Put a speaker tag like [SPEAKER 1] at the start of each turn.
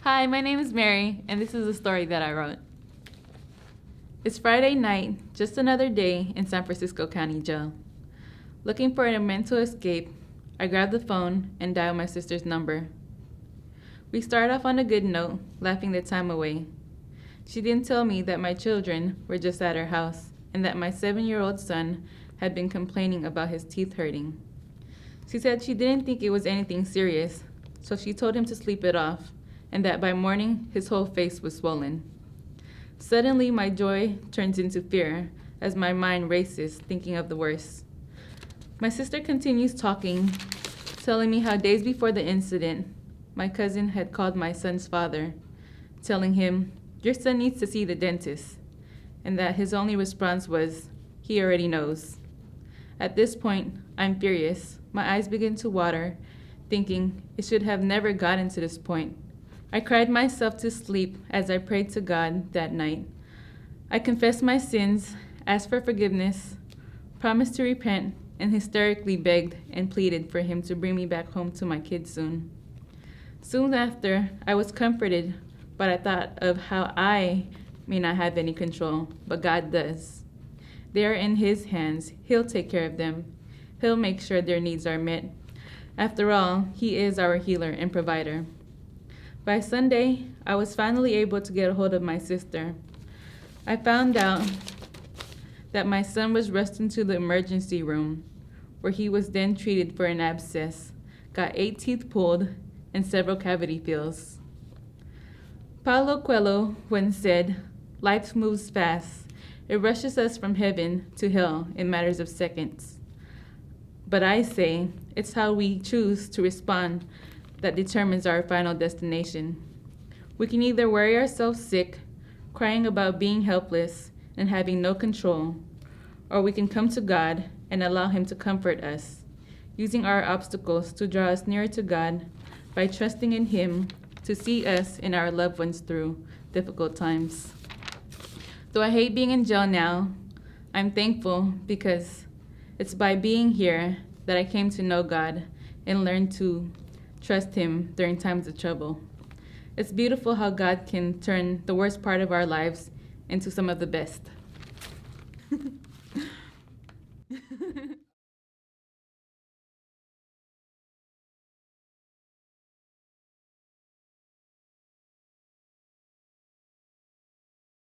[SPEAKER 1] Hi, my name is Mary, and this is a story that I wrote. It's Friday night, just another day in San Francisco County Jail. Looking for a mental escape, I grabbed the phone and dialed my sister's number. We started off on a good note, laughing the time away. She didn't tell me that my children were just at her house and that my 7-year-old son had been complaining about his teeth hurting. She said she didn't think it was anything serious, so she told him to sleep it off, and that by morning his whole face was swollen. Suddenly, my joy turns into fear as my mind races, thinking of the worst. My sister continues talking, telling me how days before the incident, my cousin had called my son's father, telling him, "Your son needs to see the dentist," and that his only response was, "He already knows." At this point, I'm furious. My eyes begin to water, thinking it should have never gotten to this point. I cried myself to sleep as I prayed to God that night. I confessed my sins, asked for forgiveness, promised to repent, and hysterically begged and pleaded for him to bring me back home to my kids soon. Soon after, I was comforted, but I thought of how I may not have any control, but God does. They are in His hands. He'll take care of them. He'll make sure their needs are met. After all, He is our healer and provider. By Sunday, I was finally able to get a hold of my sister. I found out that my son was rushed into the emergency room, where he was then treated for an abscess, got 8 teeth pulled, and several cavity fills. Paulo Coelho once said, "Life moves fast. It rushes us from heaven to hell in matters of seconds." But I say, it's how we choose to respond that determines our final destination. We can either worry ourselves sick, crying about being helpless and having no control, or we can come to God and allow Him to comfort us, using our obstacles to draw us nearer to God by trusting in Him to see us and our loved ones through difficult times. Though I hate being in jail now, I'm thankful because it's by being here that I came to know God and learn to trust Him during times of trouble. It's beautiful how God can turn the worst part of our lives into some of the best.